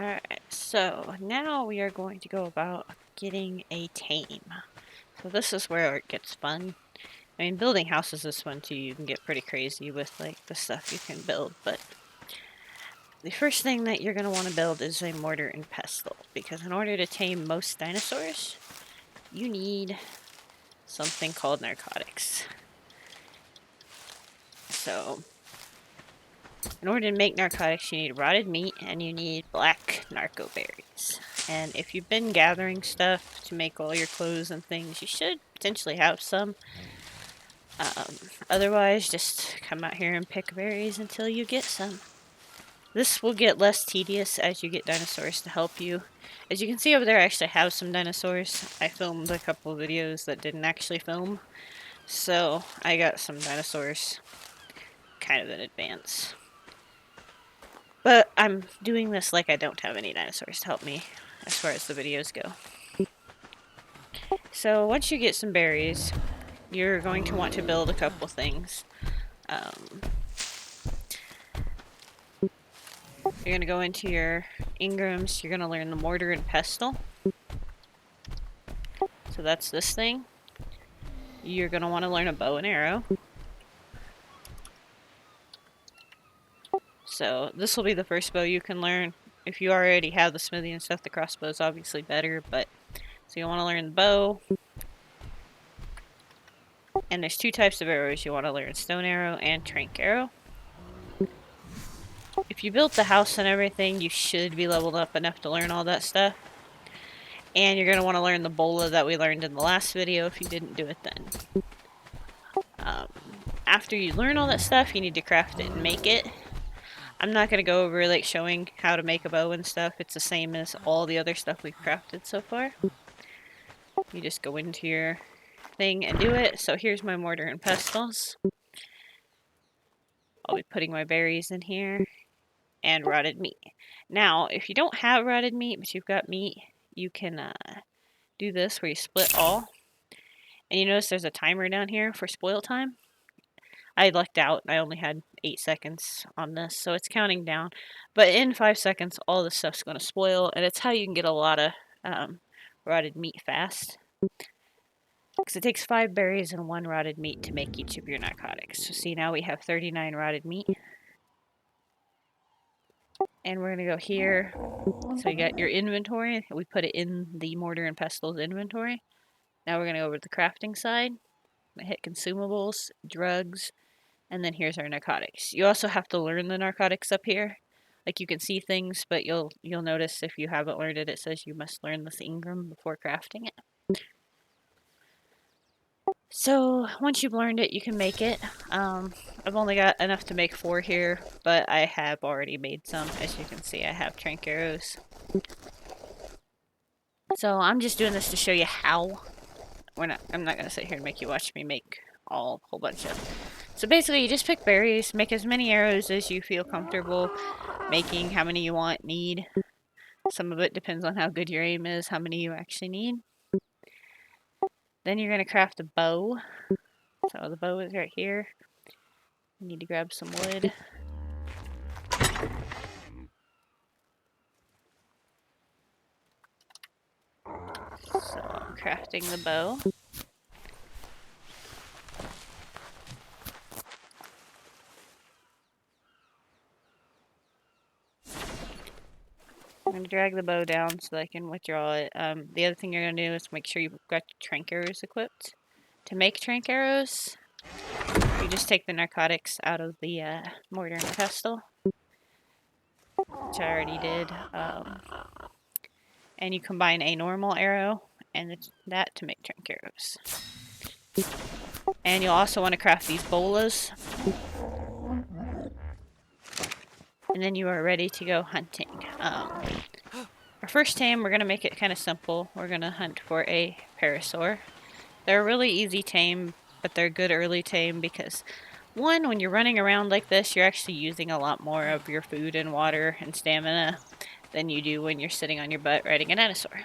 Alright, so now we are going to go about getting a tame. So this is where it gets fun. I mean, building houses is fun too. You can get pretty crazy with like the stuff you can build, but the first thing that you're going to want to build is a mortar and pestle, because in order to tame most dinosaurs, you need something called narcotics. So in order to make narcotics, you need rotted meat and you need black narco berries. And if you've been gathering stuff to make all your clothes and things, you should potentially have some. Otherwise, just come out here and pick berries until you get some. This will get less tedious as you get dinosaurs to help you. As you can see over there, I actually have some dinosaurs. I filmed a couple of videos that didn't actually film, so I got some dinosaurs kind of in advance. But I'm doing this like I don't have any dinosaurs to help me as far as the videos go. So once you get some berries, you're going to want to build a couple things. You're going to go into your Ingrams, you're going to learn the mortar and pestle. So that's this thing. You're going to want to learn a bow and arrow. So this will be the first bow you can learn. If you already have the smithy and stuff, the crossbow is obviously better, but so you want to learn the bow. And there's two types of arrows you want to learn, stone arrow and tranq arrow. If you built the house and everything, you should be leveled up enough to learn all that stuff. And you're going to want to learn the bola that we learned in the last video if you didn't do it then. After you learn all that stuff, you need to craft it and make it. I'm not going to go over like showing how to make a bow and stuff. It's the same as all the other stuff we've crafted so far. You just go into your thing and do it. So here's my mortar and pestles. I'll be putting my berries in here and rotted meat. Now, if you don't have rotted meat, but you've got meat, you can do this where you split all. And you notice there's a timer down here for spoil time. I lucked out. I only had 8 seconds on this, so it's counting down. But in 5 seconds, all this stuff's going to spoil, and it's how you can get a lot of rotted meat fast. Because it takes 5 berries and 1 rotted meat to make each of your narcotics. So see, now we have 39 rotted meat. And we're going to go here. So you got your inventory. We put it in the mortar and pestles inventory. Now we're going to go over to the crafting side. I hit consumables, drugs, and then here's our narcotics. You also have to learn the narcotics up here. Like you can see things, but you'll notice if you haven't learned it, it says you must learn this Ingram before crafting it. So once you've learned it, you can make it. I've only got enough to make 4 here, but I have already made some. As you can see, I have tranq arrows. So I'm just doing this to show you how. I'm not going to sit here and make you watch me make a whole bunch of. So basically, you just pick berries, make as many arrows as you feel comfortable making, how many you need. Some of it depends on how good your aim is, how many you actually need. Then you're going to craft a bow. So the bow is right here. You need to grab some wood. So I'm crafting the bow. I'm going to drag the bow down so that I can withdraw it. The other thing you're going to do is make sure you've got your tranq arrows equipped. To make tranq arrows, you just take the narcotics out of the mortar and pestle, which I already did, and you combine a normal arrow and that to make tranq arrows. And you'll also want to craft these bolas. And then you are ready to go hunting. Our first tame, we're going to make it kind of simple. We're going to hunt for a parasaur. They're a really easy tame, but they're good early tame because, one, when you're running around like this, you're actually using a lot more of your food and water and stamina than you do when you're sitting on your butt riding a dinosaur.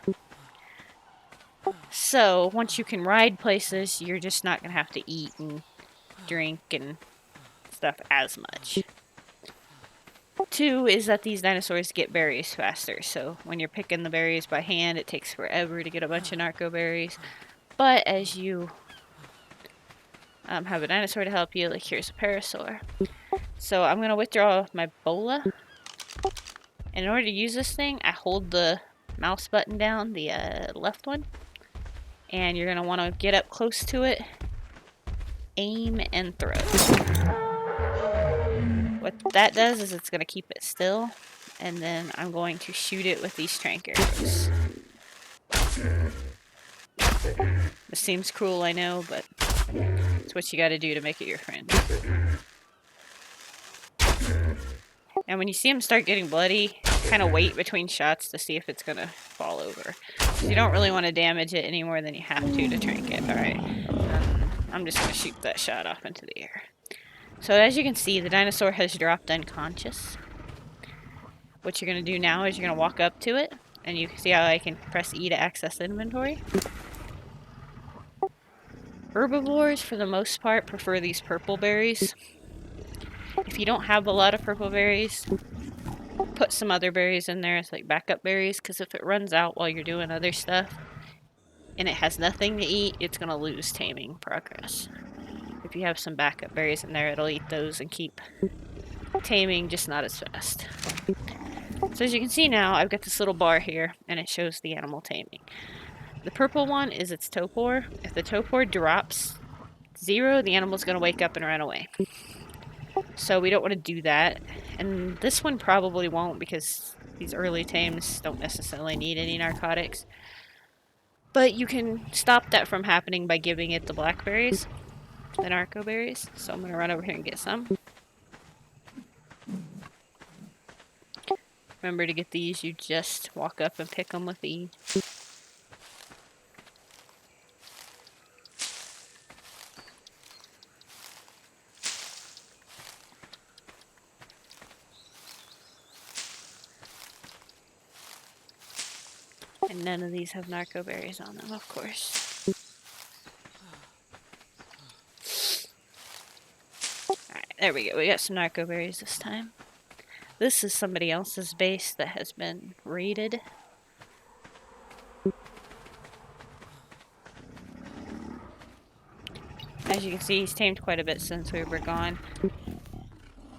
So, once you can ride places, you're just not going to have to eat and drink and stuff as much. Two is that these dinosaurs get berries faster. So when you're picking the berries by hand, it takes forever to get a bunch of narco berries. But as you have a dinosaur to help you, like here's a parasaur. So I'm going to withdraw my bola. And in order to use this thing, I hold the mouse button down, the left one. And you're going to want to get up close to it, aim, and throw. What that does is it's going to keep it still. And then I'm going to shoot it with these tranq arrows. This seems cruel, I know, but it's what you gotta do to make it your friend. And when you see them start getting bloody, kind of wait between shots to see if it's gonna fall over. You don't really want to damage it any more than you have to tranq it. Alright, I'm just gonna shoot that shot off into the air. So as you can see, the dinosaur has dropped unconscious. What you're gonna do now is you're gonna walk up to it, and you can see how I can press E to access inventory. Herbivores, for the most part, prefer these purple berries. If you don't have a lot of purple berries, put some other berries in there as like backup berries, because if it runs out while you're doing other stuff and it has nothing to eat, it's going to lose taming progress. If you have some backup berries in there, it'll eat those and keep taming, just not as fast. So as you can see now, I've got this little bar here, and it shows the animal taming. The purple one is its topor. If the topor drops 0, the animal's going to wake up and run away. So we don't want to do that. And this one probably won't, because these early tames don't necessarily need any narcotics. But you can stop that from happening by giving it the blackberries, the narco berries. So I'm going to run over here and get some. Remember to get these, you just walk up and pick them with E. And none of these have narco berries on them, of course. Alright, there we go. We got some narco berries this time. This is somebody else's base that has been raided. As you can see, he's tamed quite a bit since we were gone.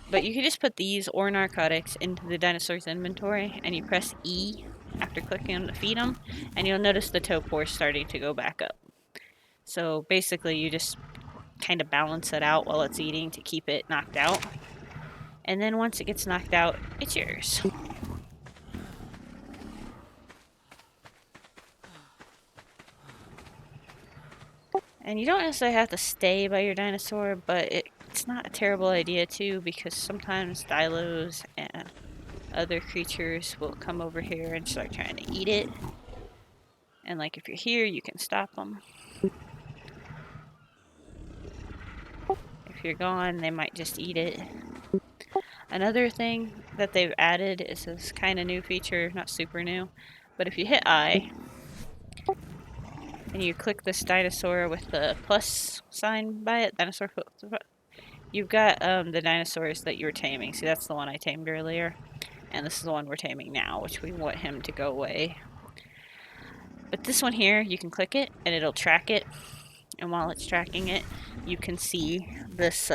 But you can just put these or narcotics into the dinosaur's inventory, and you press E after clicking them to feed them, and you'll notice the topor starting to go back up. So basically you just kind of balance it out while it's eating to keep it knocked out. And then once it gets knocked out, it's yours. And you don't necessarily have to stay by your dinosaur, but it's not a terrible idea too, because sometimes dilos and other creatures will come over here and start trying to eat it. And like if you're here, you can stop them. If you're gone, they might just eat it. Another thing that they've added is this kind of new feature, not super new, but if you hit I and you click this dinosaur with the plus sign by it, dinosaur foot, you've got the dinosaurs that you were taming. See, that's the one I tamed earlier, and this is the one we're taming now, which we want him to go away. But this one here, you can click it and it'll track it, and while it's tracking it, you can see this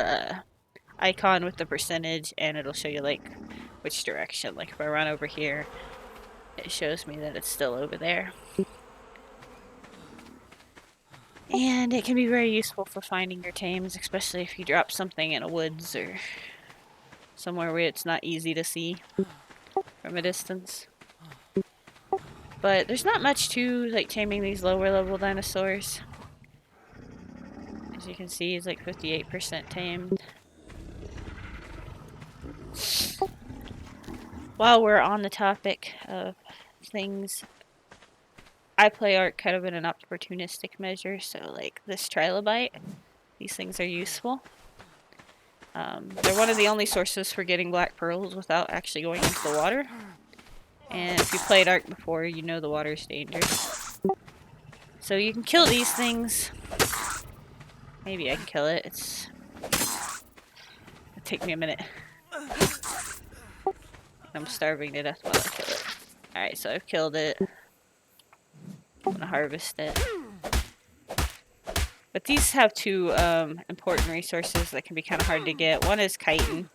icon with the percentage, and it'll show you like which direction. Like if I run over here, it shows me that it's still over there. And it can be very useful for finding your tames, especially if you drop something in a woods or somewhere where it's not easy to see from a distance. But there's not much to like taming these lower level dinosaurs. As you can see, he's like 58% tamed. While we're on the topic of things, I play art kind of in an opportunistic measure, so like this trilobite, these things are useful. They're one of the only sources for getting black pearls without actually going into the water. And if you played art before, you know the water's dangerous. So you can kill these things. Maybe I can kill it. It'll take me a minute. I'm starving to death while I kill it. Alright, so I've killed it. I'm gonna harvest it. But these have two important resources that can be kind of hard to get. One is chitin.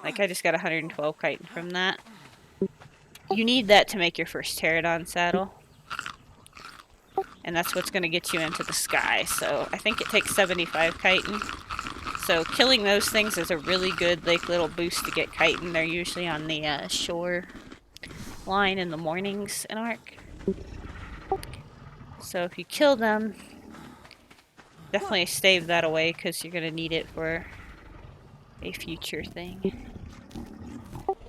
Like I just got 112 chitin from that. You need that to make your first pterodon saddle. And that's what's going to get you into the sky. So I think it takes 75 chitin. So killing those things is a really good like little boost to get chitin. They're usually on the shore line in the mornings in Ark. So if you kill them, definitely stave that away because you're going to need it for a future thing.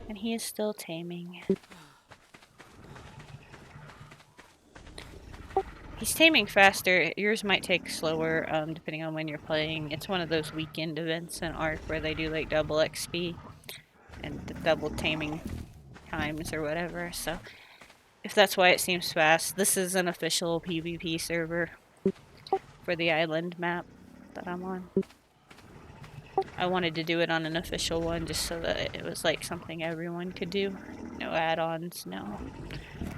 And he is still taming. He's taming faster. Yours might take slower, depending on when you're playing. It's one of those weekend events in Ark where they do like double XP and double taming times or whatever. So if that's why it seems fast, this is an official PvP server for the island map that I'm on. I wanted to do it on an official one just so that it was like something everyone could do. No add-ons, no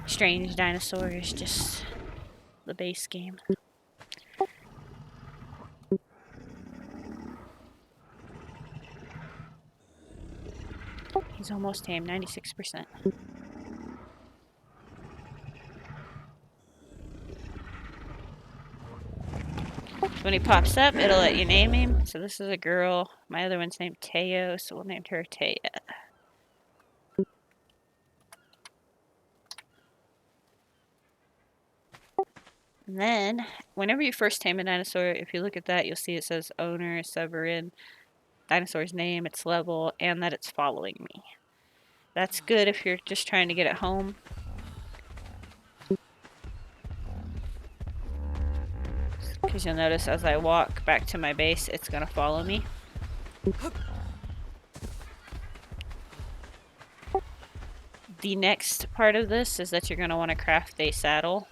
strange dinosaurs, just the base game. He's almost tame, 96%. When he pops up, it'll let you name him. So this is a girl. My other one's named Teo, so we'll name her Taya. And then, whenever you first tame a dinosaur, if you look at that, you'll see it says owner, Severin, dinosaur's name, its level, and that it's following me. That's good if you're just trying to get it home. Because you'll notice as I walk back to my base, it's going to follow me. The next part of this is that you're going to want to craft a saddle.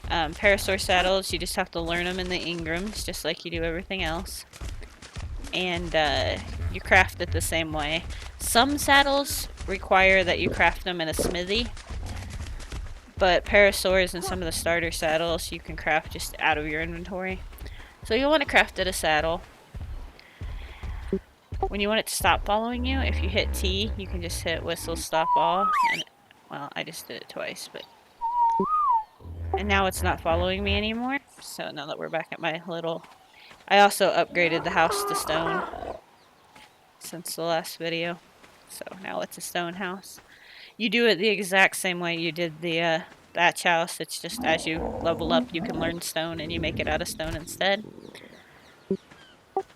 Parasaur saddles, you just have to learn them in the Ingrams, just like you do everything else. And you craft it the same way. Some saddles require that you craft them in a smithy, but parasaurs and some of the starter saddles you can craft just out of your inventory. So you'll want to craft it a saddle. When you want it to stop following you, if you hit T, you can just hit whistle stop all. And, well, I just did it twice, but... And now it's not following me anymore. So now that we're back at my little... I also upgraded the house to stone since the last video. So now it's a stone house. You do it the exact same way you did the thatch house. It's just as you level up, you can learn stone and you make it out of stone instead.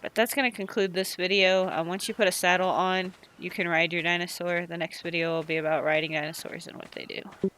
But that's going to conclude this video. Once you put a saddle on, you can ride your dinosaur. The next video will be about riding dinosaurs and what they do.